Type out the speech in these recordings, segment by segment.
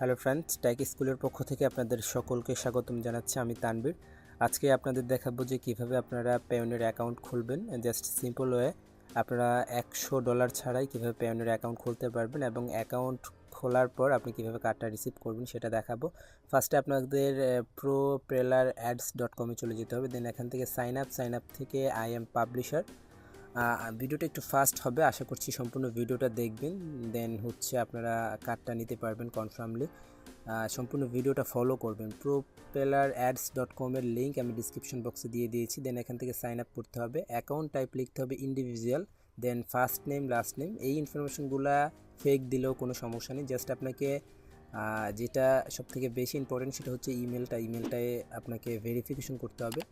Hello friends, take স্কুলের পক্ষ থেকে আপনাদের সকলকে স্বাগতম জানাচ্ছি। আমি তানবীর। আজকে আপনাদের দেখাবো যে কিভাবে আপনারা পেওনিয়ার অ্যাকাউন্ট খুলবেন। জাস্ট সিম্পল ওয়ে, আপনারা $100 ছাড়াই কিভাবে পেওনিয়ার অ্যাকাউন্ট খুলতে পারবেন এবং অ্যাকাউন্ট খোলার পর আপনি কিভাবে কার্ডটা রিসিভ করবেন সেটা দেখাবো। ফার্স্টে আপনাদের propeller.ads.com-এ চলে যেতে হবে। দেন এখান থেকে সাইন আপ থেকে আই এম পাবলিশার। ভিডিওটা একটু ফাস্ট হবে, আশা করছি সম্পূর্ণ ভিডিওটা দেখবেন। দেন হচ্ছে আপনারা কার্ডটা নিতে পারবেন কনফার্মলি। সম্পূর্ণ ভিডিওটা ফলো করবেন। propeller.ads.com-এর লিঙ্ক আমি ডিসক্রিপশন বক্সে দিয়ে দিয়েছি। দেন এখান থেকে সাইন আপ করতে হবে। অ্যাকাউন্ট টাইপ লিখতে হবে ইন্ডিভিজুয়াল, দেন ফার্স্ট নেম লাস্ট নেম। এই ইনফরমেশনগুলো ফেক দিলেও কোনো সমস্যা নেই। জাস্ট আপনাকে যেটা সবথেকে বেশি ইম্পর্টেন্ট সেটা হচ্ছে ইমেলটায় আপনাকে ভেরিফিকেশন করতে হবে।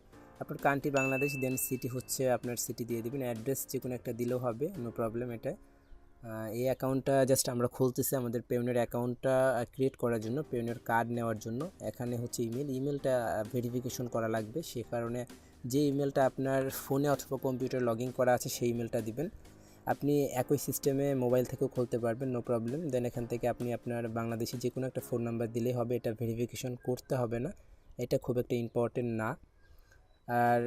আপনার কান্ট্রি বাংলাদেশ, দেন সিটি হচ্ছে আপনার সিটি দিয়ে দেবেন। অ্যাড্রেস যে কোনো একটা দিলেও হবে, নো প্রবলেম। এটা এই অ্যাকাউন্টটা জাস্ট আমরা খুলতেছি আমাদের পেওনিয়ার অ্যাকাউন্টটা ক্রিয়েট করার জন্য, পেওনিয়ার কার্ড নেওয়ার জন্য। এখানে হচ্ছে ইমেলটা ভেরিফিকেশন করা লাগবে। সে কারণে যে ইমেলটা আপনার ফোনে অথবা কম্পিউটার লগ ইন করা আছে সেই ইমেলটা দিবেন। আপনি একই সিস্টেমে মোবাইল থেকেও খুলতে পারবেন, নো প্রবলেম। দেন এখান থেকে আপনি আপনার বাংলাদেশি যে কোনো একটা ফোন নাম্বার দিলেই হবে। এটা ভেরিফিকেশন করতে হবে না, এটা খুব একটা ইম্পর্টেন্ট না। আর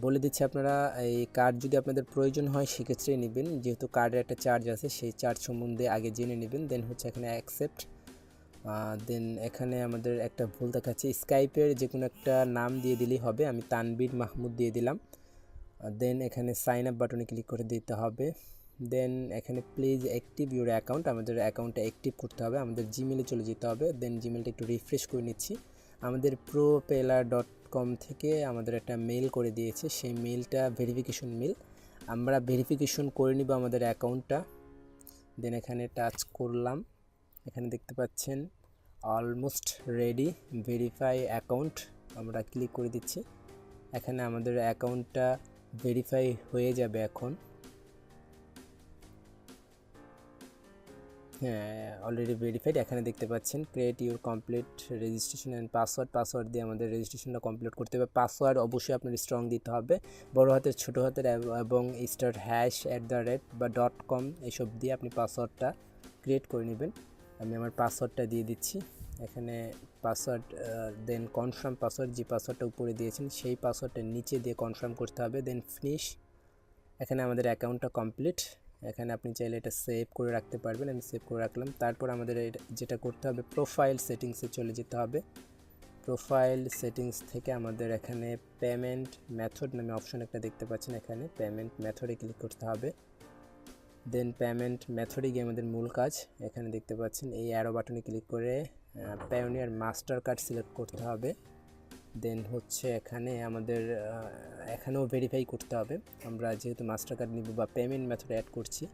বলে দিচ্ছি, আপনারা এই কার্ড যদি আপনাদের প্রয়োজন হয় সেক্ষেত্রেই নেবেন, যেহেতু কার্ডের একটা চার্জ আছে, সেই চার্জ সম্বন্ধে আগে জেনে নেবেন। দেন হচ্ছে এখানে অ্যাকসেপ্ট। দেন এখানে আমাদের একটা ভুল দেখাচ্ছে, স্কাইপের যে কোনো একটা নাম দিয়ে দিলেই হবে। আমি তানবীর মাহমুদ দিয়ে দিলাম। দেন এখানে সাইন আপ বাটনে ক্লিক করে দিতে হবে। দেন এখানে প্লিজ অ্যাক্টিভ ইউর অ্যাকাউন্ট, আমাদের অ্যাকাউন্টটা অ্যাক্টিভ করতে হবে। আমাদের জিমেলে চলে যেতে হবে। দেন জিমেলটা একটু রিফ্রেশ করে নিচ্ছি। আমাদের propeller.com থেকে আমাদের একটা মেল করে দিয়েছে, সেই মেলটা ভেরিফিকেশন মেল। আমরা ভেরিফিকেশন করে নিব আমাদের অ্যাকাউন্টটা। দেন এখানে টাচ করলাম, এখানে দেখতে পাচ্ছেন অলমোস্ট রেডি ভেরিফাই অ্যাকাউন্ট। আমরা ক্লিক করে দিচ্ছি। এখানে আমাদের অ্যাকাউন্টটা ভেরিফাই হয়ে যাবে এখন। হ্যাঁ, অলরেডি ভেরিফাইড। এখানে দেখতে পাচ্ছেন create your complete registration and password দিয়ে আমাদের রেজিস্ট্রেশনটা কমপ্লিট করতে হবে। পাসওয়ার্ড অবশ্যই আপনার স্ট্রং দিতে হবে, বড় হাতের ছোটো হাতের এবং স্টার্ট # বা .com এইসব দিয়ে আপনি পাসওয়ার্ডটা ক্রিয়েট করে নেবেন। আমি আমার পাসওয়ার্ডটা দিয়ে দিচ্ছি এখানে। পাসওয়ার্ড দেন কনফার্ম পাসওয়ার্ড, যে পাসওয়ার্ডটা উপরে দিয়েছেন সেই পাসওয়ার্ডটা নিচে দিয়ে কনফার্ম করতে হবে। Then finish. এখানে আমাদের অ্যাকাউন্টটা কমপ্লিট। এখানে আপনি চাইলে এটা সেভ করে রাখতে পারবেন, আমি সেভ করে রাখলাম। তারপর আমাদের যেটা করতে হবে, প্রোফাইল সেটিংসে চলে যেতে হবে। প্রোফাইল সেটিংস থেকে আমাদের এখানে পেমেন্ট মেথড নামে অপশন একটা দেখতে পাচ্ছেন, এখানে পেমেন্ট মেথডে ক্লিক করতে হবে। দেন পেমেন্ট মেথডে গিয়ে আমাদের মূল কাজ এখানে দেখতে পাচ্ছেন, এই অ্যারো বাটনে ক্লিক করে পায়োনিয়ার মাস্টার কার্ড সিলেক্ট করতে হবে। দেন হচ্ছে এখানে আমাদের এখানেও ভেরিফাই করতে হবে। আমরা যেহেতু মাস্টার কার্ড নিব বা পেমেন্ট মেথড অ্যাড করছি,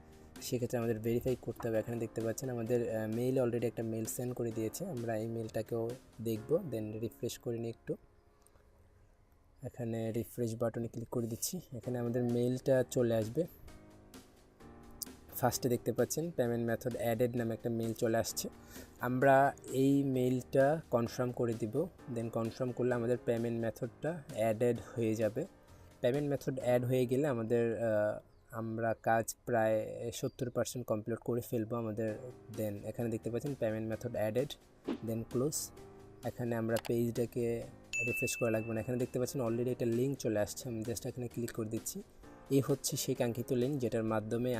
সেক্ষেত্রে আমাদের ভেরিফাই করতে হবে। এখানে দেখতে পাচ্ছেন আমাদের মেইলে অলরেডি একটা মেল সেন্ড করে দিয়েছে, আমরা এই মেলটাকেও দেখব। দেন রিফ্রেশ করে নিই একটু। এখানে রিফ্রেশ বাটনে ক্লিক করে দিচ্ছি, এখানে আমাদের মেইলটা চলে আসবে। ফার্স্টে দেখতে পাচ্ছেন পেমেন্ট মেথড অ্যাডেড নামে একটা মেল চলে আসছে। আমরা এই মেইলটা কনফার্ম করে দিব। দেন কনফার্ম করলে আমাদের পেমেন্ট মেথডটা অ্যাডেড হয়ে যাবে। পেমেন্ট মেথড অ্যাড হয়ে গেলে আমাদের আমরা কাজ প্রায় 70% কমপ্লিট করে ফেলবো আমাদের। দেন এখানে দেখতে পাচ্ছেন পেমেন্ট মেথড অ্যাডেড, দেন ক্লোজ। এখানে আমরা পেজটাকে রিফ্রেশ করা লাগবে না। এখানে দেখতে পাচ্ছেন অলরেডি একটা লিঙ্ক চলে আসছে, আমি জাস্ট এখানে ক্লিক করে দিচ্ছি। এই হচ্ছে সেই কাঙ্ক্ষিত লিঙ্ক, যেটার মাধ্যমে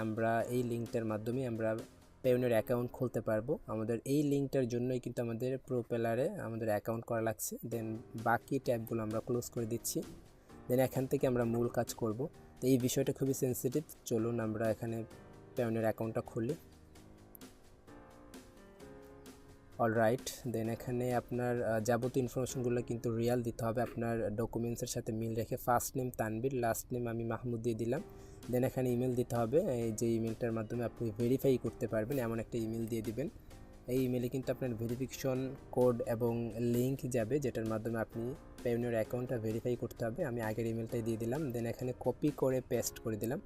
এই লিঙ্কটার মাধ্যমে আমরা পেওনিয়ার অ্যাকাউন্ট খুলতে পারবো। আমাদের এই লিঙ্কটার জন্যই কিন্তু আমাদের প্রোপেলারে আমাদের অ্যাকাউন্ট করা লাগছে। দেন বাকি ট্যাবগুলো আমরা ক্লোজ করে দিচ্ছি। দেন এখান থেকে আমরা মূল কাজ করব। তো এই বিষয়টা খুবই সেন্সিটিভ, চলুন আমরা এখানে পেওনিয়ার অ্যাকাউন্টটা খুলি। অলরাইট, দেন এখানে আপনার যাবতীয় ইনফরমেশনগুলো কিন্তু রিয়াল দিতে হবে, আপনার ডকুমেন্টসের সাথে মিল রেখে। First name Tanvir, last name আমি মাহমুদ দিয়ে দিলাম। দেন এখানে ইমেল দিতে হবে, এই যে ইমেলটার মাধ্যমে আপনি ভেরিফাই করতে পারবেন এমন একটা ইমেল দিয়ে দিবেন। এই ইমেলে কিন্তু আপনার ভেরিফিকেশন কোড এবং লিঙ্ক যাবে, যেটার মাধ্যমে আপনি পেওনিয়ার অ্যাকাউন্টটা ভেরিফাই করতে হবে। আমি আগের ইমেলটাই দিয়ে দিলাম। দেন এখানে কপি করে পেস্ট করে দিলাম।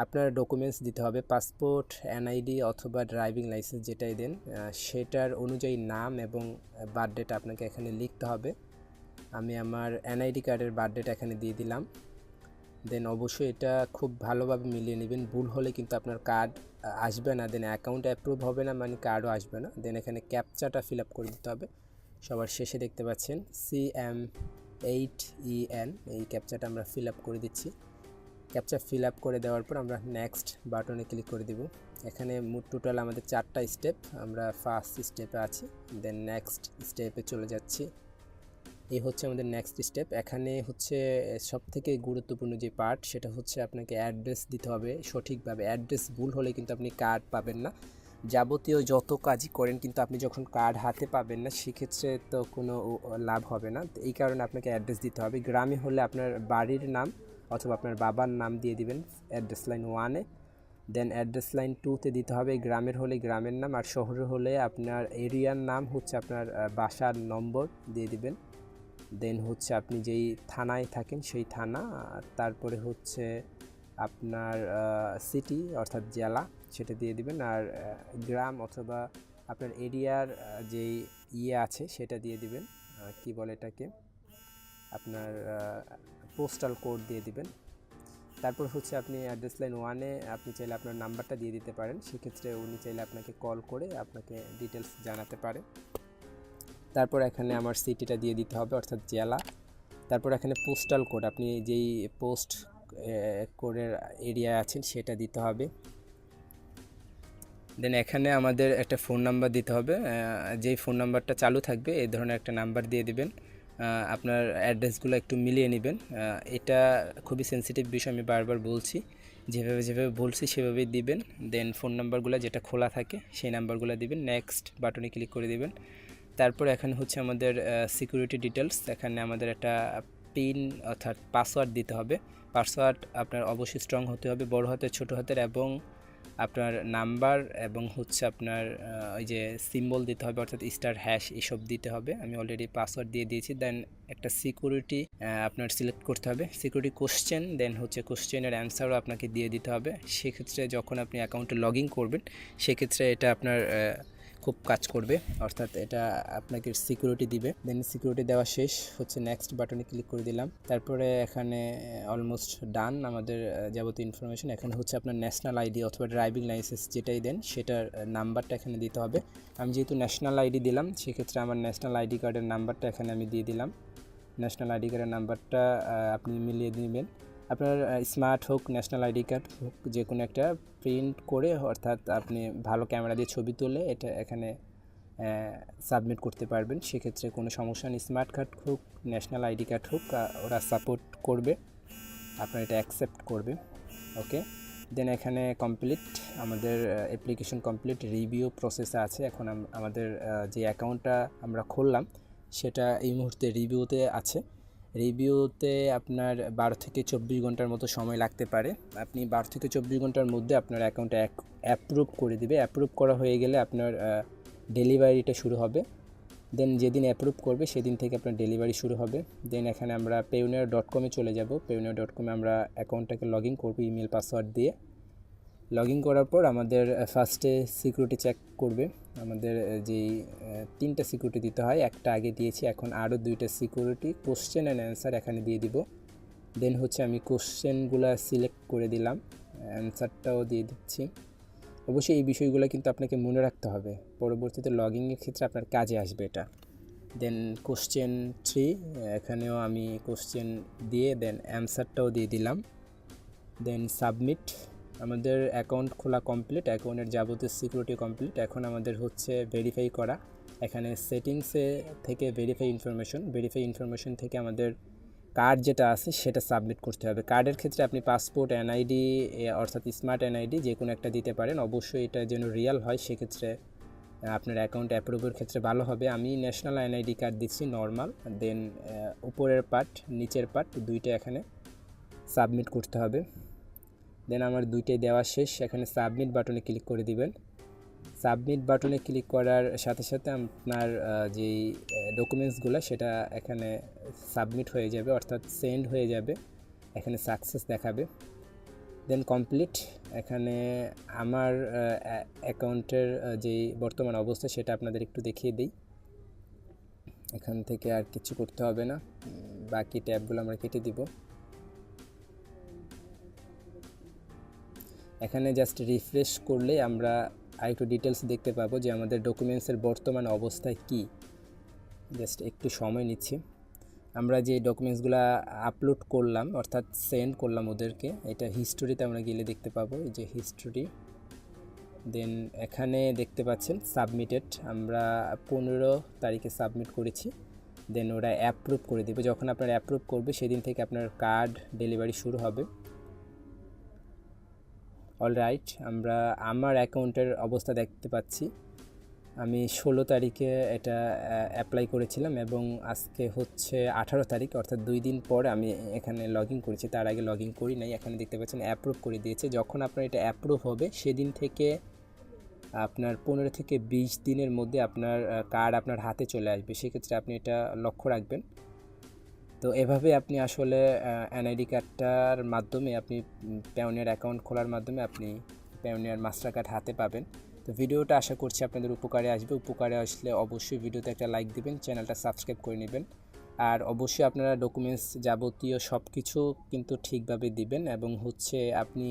আপনার ডকুমেন্টস দিতে হবে, পাসপোর্ট, এনআইডি অথবা ড্রাইভিং লাইসেন্স যেটাই দেন সেটার অনুযায়ী নাম এবং বার্থডেটা আপনাকে এখানে লিখতে হবে। আমি আমার এনআইডি কার্ডের বার্থডেটা এখানে দিয়ে দিলাম। দেন অবশ্যই এটা খুব ভালোভাবে মিলিয়ে নেবেন। ভুল হলে কিন্তু আপনার কার্ড আসবে না, দেন অ্যাকাউন্ট অ্যাপ্রুভ হবে না, মানে কার্ডও আসবে না। দেন এখানে ক্যাপচাটা ফিল আপ করে দিতে হবে। সবার শেষে দেখতে পাচ্ছেন CM8EN, এই ক্যাপচাটা আমরা ফিল আপ করে দিচ্ছি। ক্যাপচা ফিল আপ করে দেওয়ার পর আমরা নেক্সট বাটনে ক্লিক করে দিব। এখানে মোট টোটাল আমাদের 4টা স্টেপ, আমরা ফার্স্ট স্টেপে আছি, দেন নেক্সট স্টেপে চলে যাচ্ছি। এই হচ্ছে আমাদের নেক্সট স্টেপ। এখানে হচ্ছে সবথেকে গুরুত্বপূর্ণ যে পার্ট, সেটা হচ্ছে আপনাকে অ্যাড্রেস দিতে হবে সঠিকভাবে। অ্যাড্রেস ভুল হলে কিন্তু আপনি কার্ড পাবেন না। যাবতীয় যত কাজই করেন কিন্তু আপনি যখন কার্ড হাতে পাবেন না, সেক্ষেত্রে তো কোনো লাভ হবে না। এই কারণে আপনাকে অ্যাড্রেস দিতে হবে। গ্রামে হলে আপনার বাড়ির নাম অথবা আপনার বাবার নাম দিয়ে দিবেন অ্যাড্রেস লাইন 1-এ, দেন অ্যাড্রেস লাইন 2-তে দিতে হবে গ্রামের হলে গ্রামের নাম, আর শহরের হলে আপনার এরিয়ার নাম হচ্ছে আপনার বাসার নম্বর দিয়ে দিবেন। দেন হচ্ছে আপনি যেই থানায় থাকেন সেই থানা, তারপরে হচ্ছে আপনার সিটি অর্থাৎ জেলা সেটা দিয়ে দিবেন, আর গ্রাম অথবা আপনার এরিয়ার যেই আছে সেটা দিয়ে দিবেন, কি বলে এটাকে, আপনার পোস্টাল কোড দিয়ে দিবেন। তারপর হচ্ছে আপনি অ্যাড্রেস লাইন 1-এ আপনি চাইলে আপনার নাম্বারটা দিয়ে দিতে পারেন, সেক্ষেত্রে উনি চাইলে আপনাকে কল করে আপনাকে ডিটেলস জানাতে পারে। তারপর এখানে আমার সিটিটা দিয়ে দিতে হবে অর্থাৎ জেলা। তারপর এখানে পোস্টাল কোড, আপনি যেই পোস্ট কোডের এরিয়ায় আছেন সেটা দিতে হবে। দেন এখানে আমাদের একটা ফোন নাম্বার দিতে হবে, যেই ফোন নাম্বারটা চালু থাকবে এই ধরনের একটা নাম্বার দিয়ে দিবেন। আপনার অ্যাড্রেসগুলো একটু মিলিয়ে নেবেন। এটা খুবই সেন্সিটিভ বিষয়, আমি বারবার বলছি, যেভাবে বলছি সেভাবেই দিবেন। দেন ফোন নাম্বারগুলো যেটা খোলা থাকে সেই নাম্বারগুলো দিবেন। নেক্সট বাটনে ক্লিক করে দিবেন। তারপর এখানে হচ্ছে আমাদের সিকিউরিটি ডিটেলস, এখানে আমাদের একটা পিন অর্থাৎ পাসওয়ার্ড দিতে হবে। পাসওয়ার্ড আপনার অবশ্যই স্ট্রং হতে হবে, বড় হাতের ছোট হাতের, এবং আপনার নাম্বার এবং হচ্ছে আপনার ওই যে সিম্বল দিতে হবে অর্থাৎ স্টার হ্যাশ এসব দিতে হবে। আমি অলরেডি পাসওয়ার্ড দিয়ে দিয়েছি। দেন একটা সিকিউরিটি আপনার সিলেক্ট করতে হবে, সিকিউরিটি কোশ্চেন, দেন হচ্ছে কোশ্চেনের অ্যান্সারও আপনাকে দিয়ে দিতে হবে। সেক্ষেত্রে যখন আপনি অ্যাকাউন্টে লগ ইন করবেন সেক্ষেত্রে এটা আপনার খুব কাজ করবে, অর্থাৎ এটা আপনাকে সিকিউরিটি দিবে। দেন সিকিউরিটি দেওয়া শেষ হচ্ছে নেক্সট বাটনে ক্লিক করে দিলাম। তারপরে এখানে অলমোস্ট ডান আমাদের যাবতীয় ইনফরমেশন। এখানে হচ্ছে আপনার ন্যাশনাল আইডি অথবা ড্রাইভিং লাইসেন্স যেটাই দেন সেটার নাম্বারটা এখানে দিতে হবে। আমি যেহেতু ন্যাশনাল আইডি দিলাম সেক্ষেত্রে আমার ন্যাশনাল আইডি কার্ডের নাম্বারটা এখানে আমি দিয়ে দিলাম। ন্যাশনাল আইডি কার্ডের নাম্বারটা আপনি মিলিয়ে দিবেন। আপনার স্মার্ট হোক, ন্যাশনাল আইডি কার্ড হোক, যে কোনো একটা প্রিন্ট করে অর্থাৎ আপনি ভালো ক্যামেরা দিয়ে ছবি তুলে এটা এখানে সাবমিট করতে পারবেন, সেক্ষেত্রে কোনো সমস্যা নেই। স্মার্ট কার্ড হোক, ন্যাশনাল আইডি কার্ড হোক, ওরা সাপোর্ট করবে, আপনার এটা অ্যাকসেপ্ট করবে। ওকে, দেন এখানে কমপ্লিট, আমাদের অ্যাপ্লিকেশন কমপ্লিট, রিভিউ প্রসেসে আছে। এখন আমাদের যে অ্যাকাউন্টটা আমরা খুললাম সেটা এই মুহূর্তে রিভিউতে আছে। রিভিউতে আপনার 12 থেকে 24 ঘন্টার মতো সময় লাগতে পারে। আপনি 12 থেকে 24 ঘন্টার মধ্যে আপনার অ্যাকাউন্টটা অ্যাপ্রুভ করে দিবে। অ্যাপ্রুভ করা হয়ে গেলে আপনার ডেলিভারিটা শুরু হবে। দেন যেদিন অ্যাপ্রুভ করবে সেদিন থেকে আপনার ডেলিভারি শুরু হবে। দেন এখানে আমরা payoneer.com-এ চলে যাব। payoneer.com-এ আমরা অ্যাকাউন্টটাকে লগ ইন করবো ইমেল পাসওয়ার্ড দিয়ে। লগ ইন করার পর আমাদের ফার্স্টে সিকিউরিটি চেক করবে। আমাদের যেই 3টা সিকিউরিটি দিতে হয়, একটা আগে দিয়েছি, এখন আরও 2টা সিকিউরিটি কোশ্চেন অ্যান্ড অ্যান্সার এখানে দিয়ে দিব। দেন হচ্ছে আমি কোশ্চেনগুলো সিলেক্ট করে দিলাম, অ্যান্সারটাও দিয়ে দিচ্ছি। অবশ্যই এই বিষয়গুলো কিন্তু আপনাকে মনে রাখতে হবে, পরবর্তীতে লগইনের ক্ষেত্রে আপনার কাজে আসবে এটা। দেন কোশ্চেন 3, এখানেও আমি কোশ্চেন দিয়ে দেন অ্যান্সারটাও দিয়ে দিলাম। দেন সাবমিট। আমাদের অ্যাকাউন্ট খোলা কমপ্লিট, অ্যাকাউন্টের যাবতীয় সিকিউরিটি কমপ্লিট। এখন আমাদের হচ্ছে ভেরিফাই করা। এখানে সেটিংসে থেকে ভেরিফাই ইনফরমেশন থেকে আমাদের কার্ড যেটা আছে সেটা সাবমিট করতে হবে। কার্ডের ক্ষেত্রে আপনি পাসপোর্ট, এনআইডি অর্থাৎ স্মার্ট এনআইডি যে কোনো একটা দিতে পারেন। অবশ্যই এটা যেন রিয়াল হয়, সেক্ষেত্রে আপনার অ্যাকাউন্ট অ্যাপ্রুভের ক্ষেত্রে ভালো হবে। আমি ন্যাশনাল এনআইডি কার্ড দিচ্ছি নর্মাল। দেন উপরের পার্ট নিচের পার্ট দুইটা এখানে সাবমিট করতে হবে। দেন আমার দুইটাই দেওয়া শেষ, এখানে সাবমিট বাটনে ক্লিক করে দিবেন। সাবমিট বাটনে ক্লিক করার সাথে সাথে আপনার যেই ডকুমেন্টসগুলো সেটা এখানে সাবমিট হয়ে যাবে অর্থাৎ সেন্ড হয়ে যাবে, এখানে সাকসেস দেখাবে। Then complete. এখানে আমার অ্যাকাউন্টের যেই বর্তমান অবস্থা সেটা আপনাদের একটু দেখিয়ে দিই। এখান থেকে আর কিছু করতে হবে না, বাকি ট্যাবগুলো আমরা কেটে দিব। এখানে জাস্ট রিফ্রেশ করলে আমরা আরেকটু ডিটেলস দেখতে পাবো যে আমাদের ডকুমেন্টসের বর্তমান অবস্থায় কি। জাস্ট একটু সময় নিচ্ছি। আমরা যে ডকুমেন্টসগুলো আপলোড করলাম অর্থাৎ সেন্ড করলাম ওদেরকে, এটা হিস্টোরিতে আমরা গেলে দেখতে পাবো, এই যে হিস্টোরি। দেন এখানে দেখতে পাচ্ছেন সাবমিটেড, আমরা 15 তারিখে সাবমিট করেছি। দেন ওরা অ্যাপ্রুভ করে দেবে। যখন আপনার অ্যাপ্রুভ করবে সেদিন থেকে আপনার কার্ড ডেলিভারি শুরু হবে। অলরাইট, আমরা আমার অ্যাকাউন্টের অবস্থা দেখতে পাচ্ছি। আমি 16 তারিখে এটা অ্যাপ্লাই করেছিলাম এবং আজকে হচ্ছে 18 তারিখ, অর্থাৎ 2 দিন পর আমি এখানে লগ ইন করেছি। তার আগে লগ ইন করি নাই। এখানে দেখতে পাচ্ছেন অ্যাপ্রুভ করে দিয়েছে। যখন আপনার এটা অ্যাপ্রুভ হবে সেদিন থেকে আপনার 15 থেকে 20 দিনের মধ্যে আপনার কার্ড আপনার হাতে চলে আসবে। সেক্ষেত্রে আপনি এটা লক্ষ্য রাখবেন। তো এভাবে আপনি আসলে এনআইডি কার্ডটার মাধ্যমে আপনি পায়োনিয়ার অ্যাকাউন্ট খোলার মাধ্যমে আপনি পায়োনিয়ার মাস্টার কার্ড হাতে পাবেন। তো ভিডিওটা আশা করছি আপনাদের উপকারে আসবে। উপকারে আসলে অবশ্যই ভিডিওতে একটা লাইক দিবেন, চ্যানেলটা সাবস্ক্রাইব করে নেবেন। আর অবশ্যই আপনারা ডকুমেন্টস যাবতীয় সব কিছু কিন্তু ঠিকভাবে দিবেন এবং হচ্ছে আপনি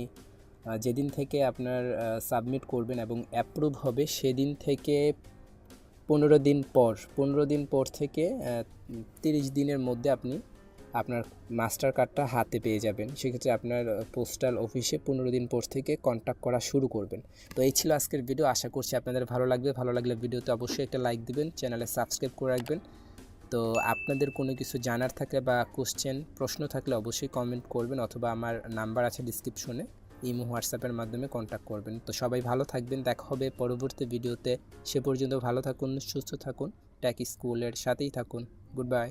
যেদিন থেকে আপনার সাবমিট করবেন এবং অ্যাপ্রুভ হবে সেদিন থেকে 15 দিন পর থেকে 30 দিনের মধ্যে আপনি আপনার মাস্টার কার্ডটা হাতে পেয়ে যাবেন। সেক্ষেত্রে আপনার পোস্টাল অফিসে 15 দিন পর থেকে কন্ট্যাক্ট করা শুরু করবেন। তো এই ছিল আজকের ভিডিও। আশা করছি আপনাদের ভালো লাগবে। ভালো লাগলে ভিডিওতে অবশ্যই একটা লাইক দিবেন, চ্যানেলে সাবস্ক্রাইব করে রাখবেন। তো আপনাদের কোনো কিছু জানার থাকলে বা প্রশ্ন থাকলে অবশ্যই কমেন্ট করবেন, অথবা আমার নাম্বার আছে ডিসক্রিপশনে, ইমো হোয়াটসঅ্যাপের মাধ্যমে কন্ট্যাক্ট করবেন। তো সবাই ভালো থাকবেন, দেখা হবে পরবর্তী ভিডিওতে। সে পর্যন্ত ভালো থাকুন, সুস্থ থাকুন, টেক স্কুলের সাথেই থাকুন। Good bye.